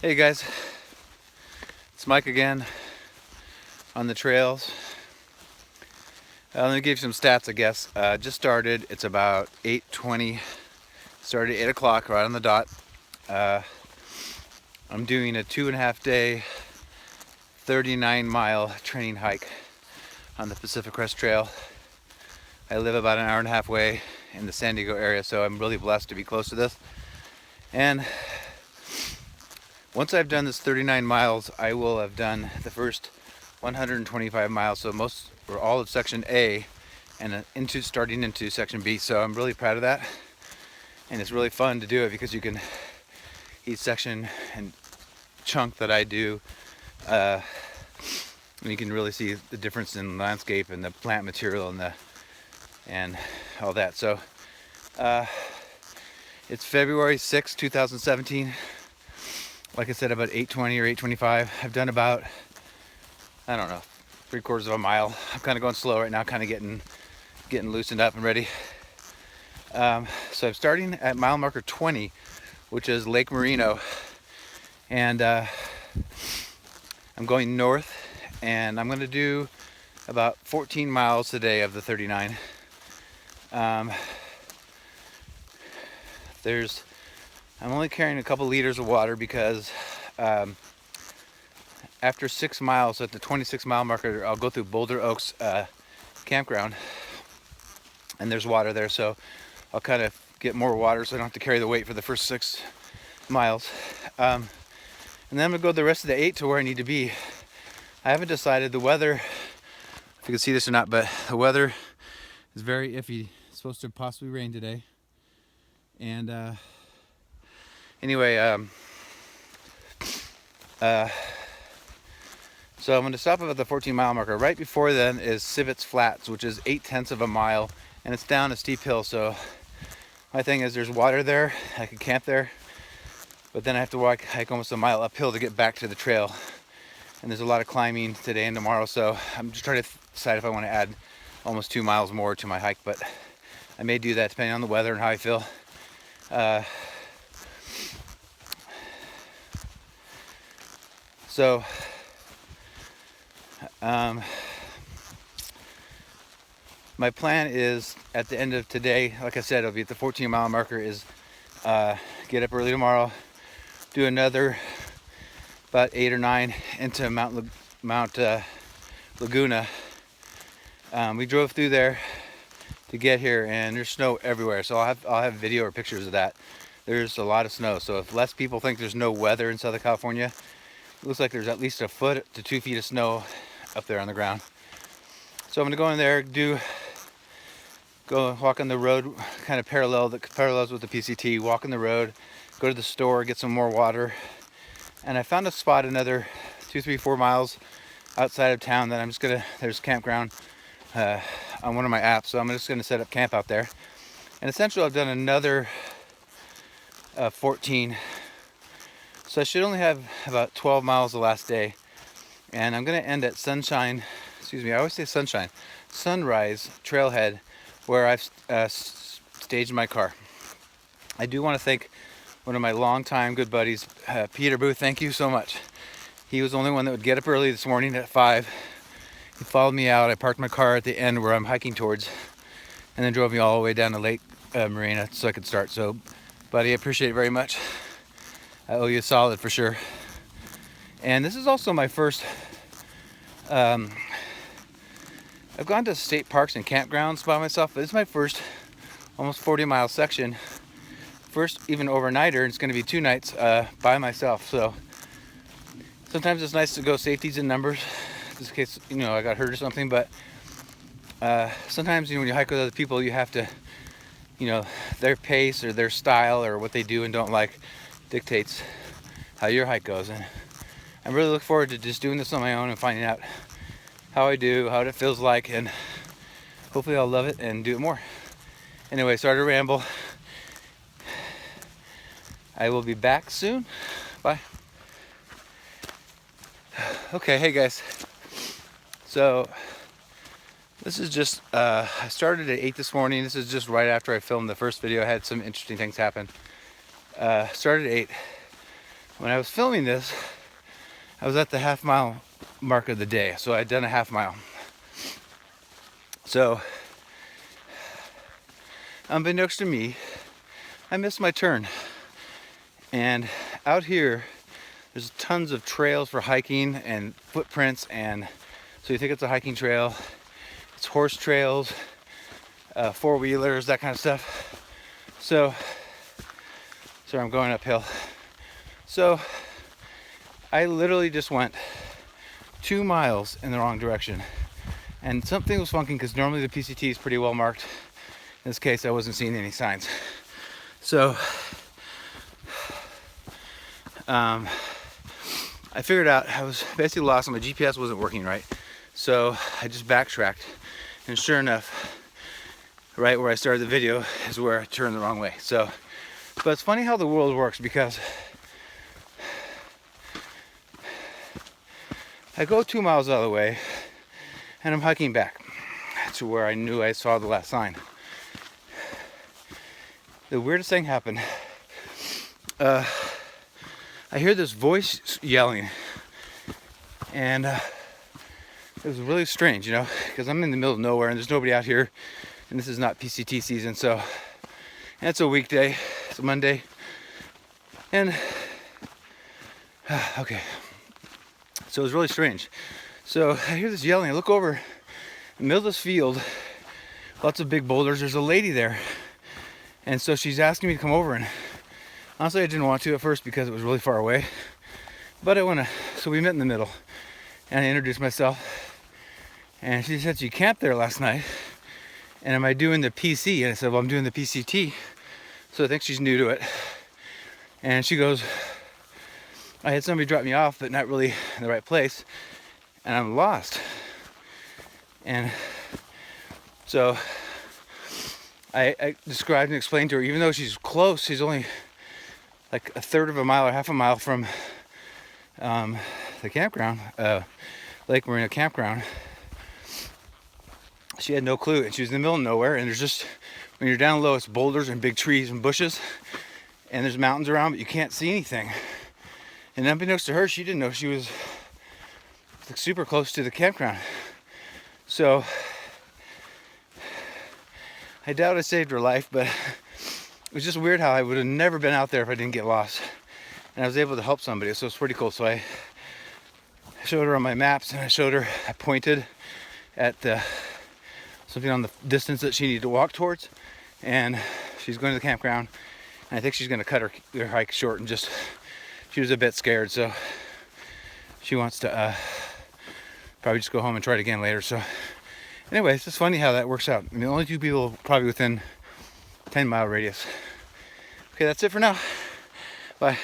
Hey guys, it's Mike again on the trails. Let me give you some stats, I guess. Just started. It's about 8:20. Started at 8 o'clock, right on the dot. I'm doing a 2.5 day, 39-mile training hike on the Pacific Crest Trail. I live about an hour and a half away in the San Diego area, so I'm really blessed to be close to this. And once I've done this 39 miles, I will have done the first 125 miles, so most or all of section A, and starting into section B. So I'm really proud of that, and it's really fun to do it because you can each section and chunk that I do, and you can really see the difference in landscape and the plant material and all that. So it's February 6, 2017. Like I said, about 8:20 or 8:25. I've done about, I don't know, 3/4 of a mile. I'm kind of going slow right now, kind of getting loosened up and ready. So I'm starting at mile marker 20, which is Lake Morena, and I'm going north, and I'm going to do about 14 miles today of the 39. I'm only carrying a couple liters of water because after 6 miles, at the 26-mile marker, I'll go through Boulder Oaks campground, and there's water there, so I'll kind of get more water so I don't have to carry the weight for the first 6 miles. And then I'm gonna go the rest of the 8 to where I need to be. I haven't decided the weather, if you can see this or not, but the weather is very iffy. It's supposed to possibly rain today. And anyway, so I'm going to stop at the 14-mile marker. Right before then is Civets Flats, which is 0.8 of a mile, and it's down a steep hill. So my thing is, there's water there. I could camp there, but then I have to hike almost a mile uphill to get back to the trail. And there's a lot of climbing today and tomorrow, so I'm just trying to decide if I want to add almost 2 miles more to my hike, but I may do that depending on the weather and how I feel. So my plan is at the end of today, like I said, it'll be at the 14-mile marker, is get up early tomorrow, do another about 8 or 9 into Mount Laguna. We drove through there to get here, and there's snow everywhere, so I'll have video or pictures of that. There's a lot of snow, so if less people think there's no weather in Southern California, it looks like there's at least 1 foot to 2 feet of snow up there on the ground. So I'm gonna go in there, go walk on the road, kind of parallels with the PCT, walk on the road, go to the store, get some more water. And I found a spot another 2, 3, 4 miles outside of town that there's campground on one of my apps. So I'm just gonna set up camp out there. And essentially I've done another 14. So I should only have about 12 miles the last day. And I'm gonna end at Sunrise Trailhead, where I've staged my car. I do want to thank one of my longtime good buddies, Peter Booth. Thank you so much. He was the only one that would get up early this morning at 5. He followed me out. I parked my car at the end where I'm hiking towards, and then drove me all the way down to Lake Morena so I could start. So, buddy, I appreciate it very much. I owe you a solid for sure. And this is also my first, I've gone to state parks and campgrounds by myself, but this is my first almost 40-mile section. First even overnighter, and it's going to be 2 nights by myself. So sometimes it's nice to go safeties in numbers, just in case I got hurt or something. But sometimes when you hike with other people, you have to, their pace or their style or what they do and don't like dictates how your hike goes. And I'm really looking forward to just doing this on my own and finding out how I do, how it feels like, and hopefully I'll love it and do it more. Anyway, sorry to ramble. I will be back soon. Bye. Okay, hey guys. So this is just, I started at 8 this morning. This is just right after I filmed the first video. I had some interesting things happen. Started at 8. When I was filming this, I was at the half-mile mark of the day, so I'd done a half mile. So, unbeknownst to me, I missed my turn. And out here, there's tons of trails for hiking and footprints, and so you think it's a hiking trail. It's horse trails, four-wheelers, that kind of stuff. So, sorry, I'm going uphill. So, I literally just went 2 miles in the wrong direction. And something was funky because normally the PCT is pretty well marked. In this case, I wasn't seeing any signs. So, I figured out I was basically lost and my GPS wasn't working right. So I just backtracked, and sure enough, right where I started the video is where I turned the wrong way. So, but it's funny how the world works, because I go 2 miles out of the way and I'm hiking back to where I knew I saw the last sign. The weirdest thing happened. I hear this voice yelling, and it was really strange, you know, because I'm in the middle of nowhere and there's nobody out here, and this is not PCT season, so, and it's a weekday, it's a Monday, and okay, so it was really strange. So I hear this yelling, I look over, in the middle of this field, lots of big boulders, there's a lady there, and so she's asking me to come over, and honestly I didn't want to at first because it was really far away, but I want to, so we met in the middle, and I introduced myself, and she said she camped there last night, and am I doing the PC? And I said, well, I'm doing the PCT, so I think she's new to it. And she goes, I had somebody drop me off, but not really in the right place, and I'm lost. And so I described and explained to her, even though she's close, she's only like a third of a mile or half a mile from the campground, Lake Morena campground. She had no clue, and she was in the middle of nowhere, and there's just, when you're down low, it's boulders and big trees and bushes, and there's mountains around, but you can't see anything. And unbeknownst to her, she didn't know she was like super close to the campground. So I doubt I saved her life, but it was just weird how I would have never been out there if I didn't get lost. And I was able to help somebody, so it's pretty cool. So I showed her on my maps, and I pointed at something on the distance that she needed to walk towards, and she's going to the campground, and I think she's going to cut her hike short, and just, she was a bit scared, so she wants to probably just go home and try it again later. So anyway, it's just funny how that works out. I mean, only 2 people probably within 10-mile radius. Okay, that's it for now. Bye.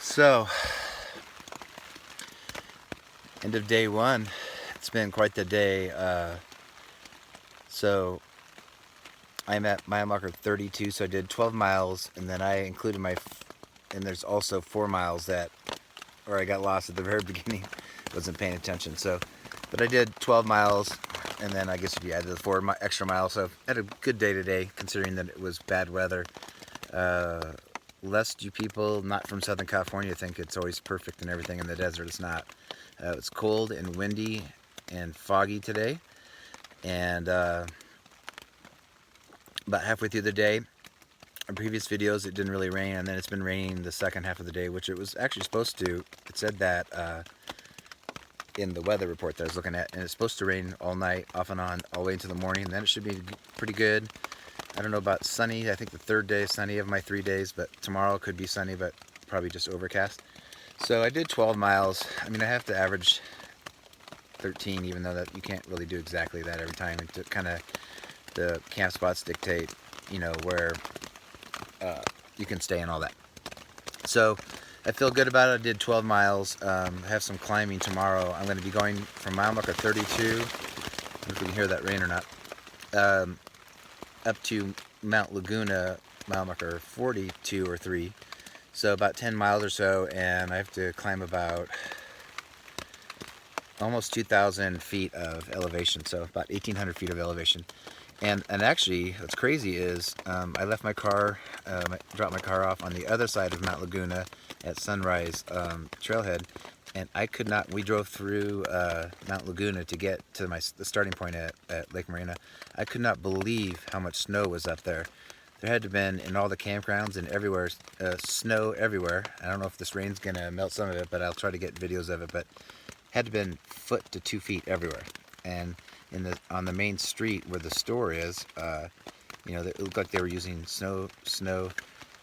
So, end of day one. It's been quite the day. So, I'm at mile marker 32, so I did 12 miles, and then I included and there's also 4 miles that, or I got lost at the very beginning, wasn't paying attention. So, but I did 12 miles, and then I guess if you add the 4 extra miles, so I had a good day today, considering that it was bad weather. Lest you people not from Southern California think it's always perfect and everything in the desert. It's not. It's cold and windy and foggy today, and about halfway through the day, in previous videos it didn't really rain, and then it's been raining the second half of the day, which it was actually supposed to. It said that in the weather report that I was looking at, and it's supposed to rain all night, off and on, all the way into the morning, and then it should be pretty good. I don't know about sunny. I think the third day is sunny of my 3 days, but tomorrow could be sunny, but probably just overcast. So I did 12 miles. I mean, I have to average 13, even though that you can't really do exactly that every time. It kind of, the camp spots dictate, you know, where you can stay and all that. So I feel good about it. I did 12 miles. I have some climbing tomorrow. I'm going to be going from mile marker 32. I don't know if you can hear that rain or not. Up to Mount Laguna, mile marker 42 or 3, so about 10 miles or so, and I have to climb about almost 2,000 feet of elevation, so about 1,800 feet of elevation. And actually, what's crazy is I left my car, dropped my car off on the other side of Mount Laguna at Sunrise Trailhead, and I could not. We drove through Mount Laguna to get to the starting point at Lake Morena. I could not believe how much snow was up there. There had to have been, in all the campgrounds and everywhere, snow everywhere. I don't know if this rain's gonna melt some of it, but I'll try to get videos of it. But had to have been foot to 2 feet everywhere. And on the main street where the store is, you know, it looked like they were using snow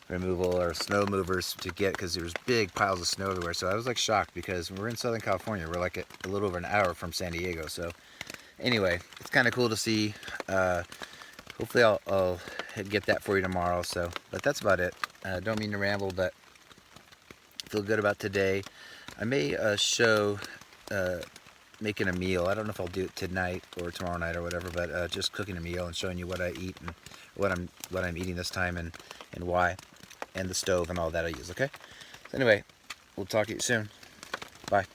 removal or snow movers to get, because there was big piles of snow everywhere. So I was like shocked, because we're in Southern California. We're like a little over an hour from San Diego. So anyway, it's kind of cool to see. Hopefully I'll get that for you tomorrow. So, but that's about it. Don't mean to ramble, but feel good about today. I may show making a meal. I don't know if I'll do it tonight or tomorrow night or whatever, but just cooking a meal and showing you what I eat and what I'm eating this time, and why, and the stove and all that I use. Okay. So anyway, we'll talk to you soon. Bye.